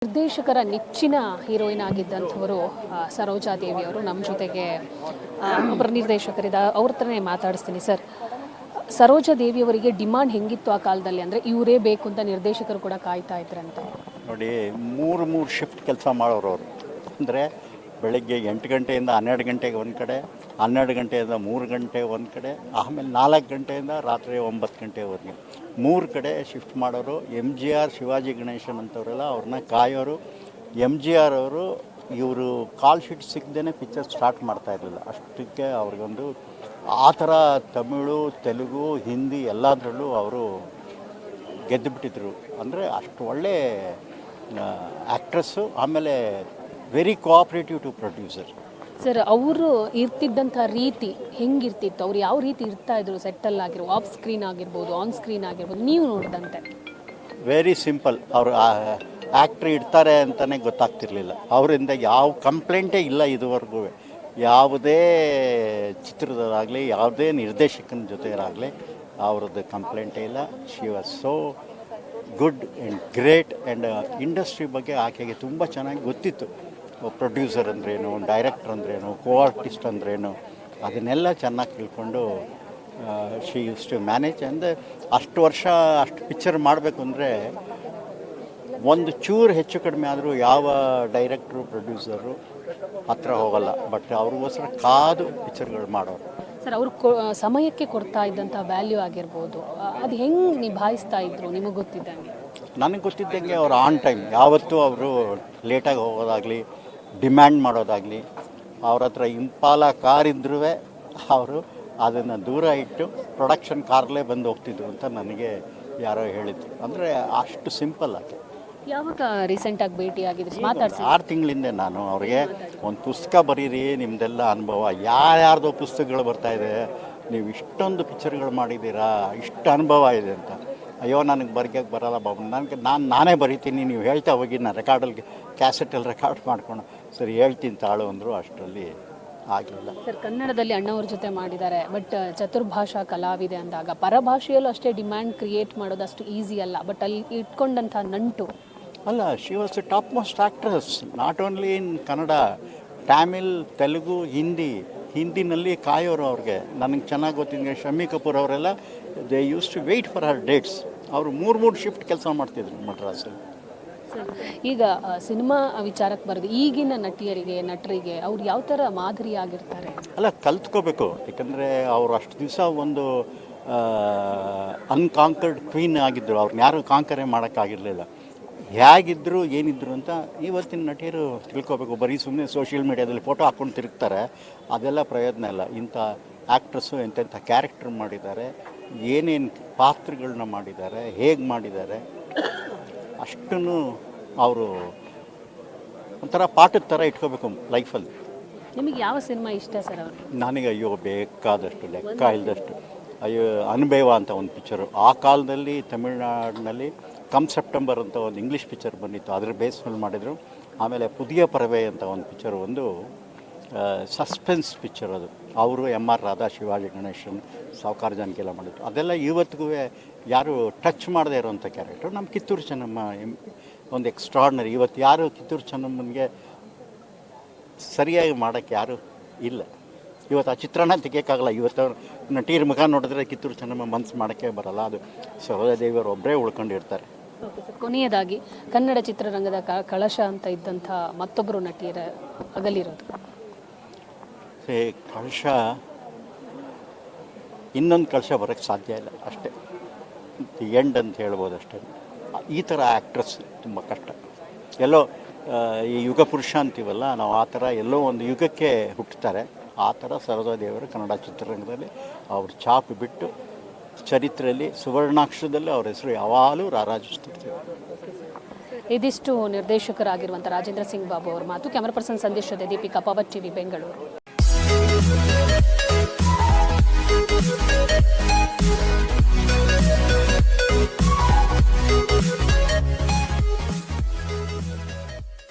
ನಿರ್ದೇಶಕರ ನೆಚ್ಚಿನ ಹೀರೋಯಿನ್ ಆಗಿದ್ದಂಥವರು ಸರೋಜಾ ದೇವಿ ಅವರು ನಮ್ಮ ಜೊತೆಗೆ ಒಬ್ಬರು ನಿರ್ದೇಶಕರಿದ್ದ ಅವ್ರ ಹತ್ರನೇ ಮಾತಾಡಿಸ್ತೀನಿ. ಸರ್, ಸರೋಜಾ ದೇವಿ ಅವರಿಗೆ ಡಿಮಾಂಡ್ ಹೆಂಗಿತ್ತು ಆ ಕಾಲದಲ್ಲಿ? ಅಂದರೆ ಇವರೇ ಬೇಕು ಅಂತ ನಿರ್ದೇಶಕರು ಕೂಡ ಕಾಯ್ತಾ ಇದ್ರಂತ. ನೋಡಿ, ಮೂರು ಶಿಫ್ಟ್ ಕೆಲಸ ಮಾಡೋರು ಅವರು. ಅಂದರೆ ಬೆಳಗ್ಗೆ 8 ಗಂಟೆಯಿಂದ 12 ಗಂಟೆಗೆ ಒಂದು ಕಡೆ, 12 ಗಂಟೆಯಿಂದ 3 ಗಂಟೆ ಒಂದು ಕಡೆ, ಆಮೇಲೆ 4 ಗಂಟೆಯಿಂದ ರಾತ್ರಿ 9 ಗಂಟೆವರೆಗೆ 3 ಕಡೆ ಶಿಫ್ಟ್ ಮಾಡೋರು. MGR ಶಿವಾಜಿ ಗಣೇಶನ್ ಅಂತವರೆಲ್ಲ ಅವ್ರನ್ನ ಕಾಯೋರು. MGR ಅವರು ಇವರು ಕಾಲ್ ಶೀಟ್ ಸಿಗದೇ ಪಿಕ್ಚರ್ ಸ್ಟಾರ್ಟ್ ಮಾಡ್ತಾ ಇರಲಿಲ್ಲ. ಅಷ್ಟಕ್ಕೆ ಅವ್ರಿಗೊಂದು ಆ ಥರ ತಮಿಳು, ತೆಲುಗು, ಹಿಂದಿ ಎಲ್ಲದರಲ್ಲೂ ಅವರು ಗೆದ್ದುಬಿಟ್ಟಿದ್ರು. ಅಂದರೆ ಅಷ್ಟು ಒಳ್ಳೆ ಆ್ಯಕ್ಟ್ರೆಸ್ಸು. ಆಮೇಲೆ very cooperative to producer. Sir, ಅವರು ಇರ್ತಿದ್ದಂಥ ರೀತಿ ಹೆಂಗಿರ್ತಿತ್ತು? ಅವ್ರು ಯಾವ ರೀತಿ ಇರ್ತಾ ಇದ್ರು ಸೆಟ್ಟಲ್ಲಿ ಆಗಿರ್ಬೋದು, ಆಫ್ ಸ್ಕ್ರೀನ್ ಆಗಿರ್ಬೋದು, ಆನ್ ಸ್ಕ್ರೀನ್ ಆಗಿರ್ಬೋದು, ನೀವು ನೋಡಿದಂತೆ? Very simple. ಅವರು ಆ್ಯಕ್ಟ್ರ್ ಇಡ್ತಾರೆ ಅಂತಲೇ ಗೊತ್ತಾಗ್ತಿರ್ಲಿಲ್ಲ. ಅವರಿಂದ ಯಾವ ಕಂಪ್ಲೇಂಟೇ ಇಲ್ಲ ಇದುವರೆಗೂ. ಯಾವುದೇ ಚಿತ್ರದಾಗಲಿ, ಯಾವುದೇ ನಿರ್ದೇಶಕನ ಜೊತೆಯರಾಗಲಿ ಅವ್ರದ್ದು ಕಂಪ್ಲೇಂಟೇ ಇಲ್ಲ. She was so good and great. And industry ಬಗ್ಗೆ ಆಕೆಗೆ ತುಂಬ ಚೆನ್ನಾಗಿ ಗೊತ್ತಿತ್ತು. ಪ್ರೊಡ್ಯೂಸರ್ ಅಂದ್ರೇನು, ಡೈರೆಕ್ಟರ್ ಅಂದ್ರೇನು, ಕೋ ಆರ್ಟಿಸ್ಟ್ ಅಂದ್ರೇನು, ಅದನ್ನೆಲ್ಲ ಚೆನ್ನಾಗಿ ತಿಳ್ಕೊಂಡು ಶಿ ಯೂಸ್ ಟು ಮ್ಯಾನೇಜ್. ಅಂದರೆ ಅಷ್ಟು ವರ್ಷ ಅಷ್ಟು ಪಿಕ್ಚರ್ ಮಾಡಬೇಕು ಅಂದರೆ ಒಂದು ಚೂರು ಹೆಚ್ಚು ಕಡಿಮೆ ಆದರೂ ಯಾವ ಡೈರೆಕ್ಟ್ರು, ಪ್ರೊಡ್ಯೂಸರು ಹತ್ರ ಹೋಗಲ್ಲ. ಬಟ್ ಅವ್ರಿಗೋಸ್ಕರ ಕಾದು ಪಿಕ್ಚರ್ಗಳು ಮಾಡೋರು. ಸರ್, ಅವರು ಸಮಯಕ್ಕೆ ಕೊಡ್ತಾ ಇದ್ದಂಥ ವ್ಯಾಲ್ಯೂ ಆಗಿರ್ಬೋದು, ಅದು ಹೆಂಗೆ ನಿಭಾಯಿಸ್ತಾ ಇದ್ರು ನಿಮಗೆ ಗೊತ್ತಿದ್ದಂಗೆ? ನನಗೆ ಗೊತ್ತಿದ್ದಂಗೆ ಅವ್ರು ಆನ್ ಟೈಮ್, ಯಾವತ್ತೂ ಅವರು ಲೇಟಾಗಿ ಹೋಗೋದಾಗಲಿ, ಡಿಮ್ಯಾಂಡ್ ಮಾಡೋದಾಗಲಿ, ಅವ್ರ ಹತ್ರ ಇಂಪಾಲ ಕಾರ್ ಇದ್ರೂ ಅವರು ಅದನ್ನು ದೂರ ಇಟ್ಟು ಪ್ರೊಡಕ್ಷನ್ ಕಾರ್ಲೇ ಬಂದು ಹೋಗ್ತಿದ್ರು ಅಂತ ನನಗೆ ಯಾರೋ ಹೇಳಿದ್ರು. ಅಂದರೆ ಅಷ್ಟು ಸಿಂಪಲ್ ಅದು. ಯಾವಾಗ ರೀಸೆಂಟಾಗಿ ಭೇಟಿ ಆಗಿದ್ರು? ಮಾತಾಡ್ಸಿ. 6 ತಿಂಗಳಿಂದ ನಾನು ಅವ್ರಿಗೆ ಒಂದು ಪುಸ್ತಕ ಬರೀರಿ, ನಿಮ್ಮದೆಲ್ಲ ಅನುಭವ, ಯಾರ್ಯಾರ್ದೋ ಪುಸ್ತಕಗಳು ಬರ್ತಾಯಿದೆ, ನೀವು ಇಷ್ಟೊಂದು ಪಿಕ್ಚರ್ಗಳು ಮಾಡಿದ್ದೀರಾ, ಇಷ್ಟು ಅನುಭವ ಇದೆ ಅಂತ. ಅಯ್ಯೋ, ನನಗೆ ಬರೆಯೋಕ್ಕೆ ಬರೋಲ್ಲ ಬಾಬು, ನಾನೇ ಬರಿತೀನಿ, ನೀವು ಹೇಳ್ತಾ ಹೋಗಿ, ನಾನು ರೆಕಾರ್ಡಲ್ಲಿ ಕ್ಯಾಸೆಟಲ್ಲಿ ರೆಕಾರ್ಡ್ ಮಾಡ್ಕೊಂಡು ಸರಿ ಹೇಳ್ತೀನಿ ತಾಳು ಅಂದರು. ಅಷ್ಟರಲ್ಲಿ ಆಗಲಿಲ್ಲ. ಸರ್, ಕನ್ನಡದಲ್ಲಿ ಅಣ್ಣವ್ರ ಜೊತೆ ಮಾಡಿದ್ದಾರೆ, ಬಟ್ ಚತುರ್ಭಾಷಾ ಕಲಾವಿದೆ ಅಂದಾಗ ಪರಭಾಷೆಯಲ್ಲೂ ಅಷ್ಟೇ ಡಿಮ್ಯಾಂಡ್ ಕ್ರಿಯೇಟ್ ಮಾಡೋದು ಅಷ್ಟು ಈಸಿ ಅಲ್ಲ. ಬಟ್ ಅಲ್ಲಿ ಇಟ್ಕೊಂಡಂಥ ನಂಟು ಅಲ್ಲ, she was the top most actress, not only in Kannada, Tamil, Telugu, ಹಿಂದಿನಲ್ಲಿ ಕಾಯೋರು ಅವ್ರಿಗೆ. ನನಗೆ ಚೆನ್ನಾಗಿ ಗೊತ್ತಿದ್ದ ಶಮ್ಮಿ ಕಪೂರ್ ಅವರೆಲ್ಲ they used to wait for her dates. ಅವರು 3 ಶಿಫ್ಟ್ ಕೆಲಸ ಮಾಡ್ತಿದ್ರು ಮಡ್ರಾಸಲ್ಲಿ. ಈಗ ಸಿನಿಮಾ ವಿಚಾರಕ್ಕೆ ಬರೋದು, ಈಗಿನ ನಟರಿಗೆ ಅವ್ರು ಯಾವ ಥರ ಮಾದರಿ ಆಗಿರ್ತಾರೆ? ಅಲ್ಲ, ಕಲ್ತ್ಕೋಬೇಕು. ಯಾಕಂದರೆ ಅವರು ಅಷ್ಟು ದಿವಸ ಒಂದು ಅನ್ಕಾಂಕರ್ಡ್ ಕ್ವೀನ್ ಆಗಿದ್ದರು. ಅವ್ರನ್ನ ಯಾರು ಕಾಂಕರೇ ಮಾಡೋಕ್ಕಾಗಿರಲಿಲ್ಲ. ಹೇಗಿದ್ದರು, ಏನಿದ್ರು ಅಂತ ಇವತ್ತಿನ ನಟಿಯರು ತಿಳ್ಕೊಬೇಕು. ಬರೀ ಸುಮ್ಮನೆ ಸೋಷಿಯಲ್ ಮೀಡ್ಯಾದಲ್ಲಿ ಫೋಟೋ ಹಾಕ್ಕೊಂಡು ತಿರುಗ್ತಾರೆ, ಅದೆಲ್ಲ ಪ್ರಯೋಜನ ಇಲ್ಲ. ಇಂಥ ಆ್ಯಕ್ಟ್ರಸ್ಸು ಎಂತೆಂಥ ಕ್ಯಾರೆಕ್ಟರ್ ಮಾಡಿದ್ದಾರೆ, ಏನೇನು ಪಾತ್ರಗಳನ್ನ ಮಾಡಿದ್ದಾರೆ, ಹೇಗೆ ಮಾಡಿದ್ದಾರೆ, ಅಷ್ಟನ್ನು ಅವರು ಒಂಥರ ಪಾಠದ ಥರ ಇಟ್ಕೋಬೇಕು ಲೈಫಲ್ಲಿ. ನಿಮಗೆ ಯಾವ ಸಿನಿಮಾ ಇಷ್ಟ ಸರ್ ಅವರು? ನನಗೆ ಅಯ್ಯೋ ಬೇಕಾದಷ್ಟು, ಲೆಕ್ಕ ಇಲ್ಲದಷ್ಟು. ಅಯ್ಯೋ, ಅನುಭವ ಅಂತ ಒಂದು ಪಿಕ್ಚರು ಆ ಕಾಲದಲ್ಲಿ ತಮಿಳ್ನಾಡಿನಲ್ಲಿ ಕಮ್ ಸೆಪ್ಟೆಂಬರ್ ಅಂತ ಒಂದು ಇಂಗ್ಲೀಷ್ ಪಿಕ್ಚರ್ ಬಂದಿತ್ತು, ಅದ್ರ ಬೇಸ್ ಮೇಲೆ ಮಾಡಿದರು. ಆಮೇಲೆ ಪುದಿಯ ಪರವೆ ಅಂತ ಒಂದು ಪಿಕ್ಚರ್, ಒಂದು ಸಸ್ಪೆನ್ಸ್ ಪಿಕ್ಚರ್. ಅದು ಅವರು MR ರಾಧಾ, ಶಿವಾಜಿ ಗಣೇಶನ್, ಸಾವುಕಾರ ಜಾನಕಿಯೆಲ್ಲ ಮಾಡಿದ್ರು. ಅದೆಲ್ಲ ಇವತ್ತಿಗೂ ಯಾರು ಟಚ್ ಮಾಡದೇ ಇರೋವಂಥ ಕ್ಯಾರೆಕ್ಟರ್. ನಮ್ಮ ಕಿತ್ತೂರು ಚೆನ್ನಮ್ಮ ಒಂದು ಎಕ್ಸ್ಟ್ರಾರ್ಡ್ನರಿ. ಇವತ್ತು ಯಾರು ಕಿತ್ತೂರು ಚೆನ್ನಮ್ಮನಿಗೆ ಸರಿಯಾಗಿ ಮಾಡೋಕ್ಕೆ ಯಾರೂ ಇಲ್ಲ. ಇವತ್ತು ಆ ಚಿತ್ರಣ ತೆಗಿಯೋಕ್ಕಾಗಲ್ಲ. ಇವತ್ತು ನಟಿಯರ ಮುಖ ನೋಡಿದ್ರೆ ಕಿತ್ತೂರು ಚೆನ್ನಮ್ಮ ಮನಸ್ಸು ಮಾಡೋಕ್ಕೆ ಬರೋಲ್ಲ. ಅದು ಸರೋಜಾ ದೇವಿಯವರು ಒಬ್ಬರೇ ಉಳ್ಕೊಂಡಿರ್ತಾರೆ. ಕೊನೆಯದಾಗಿ, ಕನ್ನಡ ಚಿತ್ರರಂಗದ ಕಳಶ ಅಂತ ಇದ್ದಂಥ ಮತ್ತೊಬ್ಬರು ನಟಿಯರ ಅಗಲಿರೋದು. ಕಳಶ, ಇನ್ನೊಂದು ಕಳಶ ಬರೋಕ್ಕೆ ಸಾಧ್ಯ ಇಲ್ಲ, ಅಷ್ಟೇ. ದಿ ಎಂಡ್ ಅಂತ ಹೇಳ್ಬೋದು ಅಷ್ಟೇ. ಈ ಥರ ಆ್ಯಕ್ಟ್ರೆಸ್ ತುಂಬ ಕಷ್ಟ. ಎಲ್ಲೋ ಈ ಯುಗ ಪುರುಷ ಅಂತೀವಲ್ಲ ನಾವು, ಆ ಥರ ಎಲ್ಲೋ ಒಂದು ಯುಗಕ್ಕೆ ಹುಟ್ಟುತ್ತಾರೆ. ಆ ಥರ ಸರೋಜಾ ದೇವರು ಕನ್ನಡ ಚಿತ್ರರಂಗದಲ್ಲಿ ಅವ್ರ ಛಾಪು ಬಿಟ್ಟು ಚರಿತ್ರೆಯಲ್ಲಿ ಸುವರ್ಣಾಕ್ಷರದಲ್ಲಿ ಅವ್ರ ಹೆಸರು ಯಾವಾಗಲೂ ರಾರಾಜಿಸ್ತಿರ್ತಾರೆ. ಇದಿಷ್ಟು ನಿರ್ದೇಶಕರಾಗಿರುವಂಥ ರಾಜೇಂದ್ರ ಸಿಂಗ್ ಬಾಬು ಅವರ ಮಾತು. ಕ್ಯಾಮರಾ ಪರ್ಸನ್ ಸಂದೇಶ್ ಜೊತೆ ದೀಪಿಕಾ, ಪವರ್ ಟಿವಿ, ಬೆಂಗಳೂರು.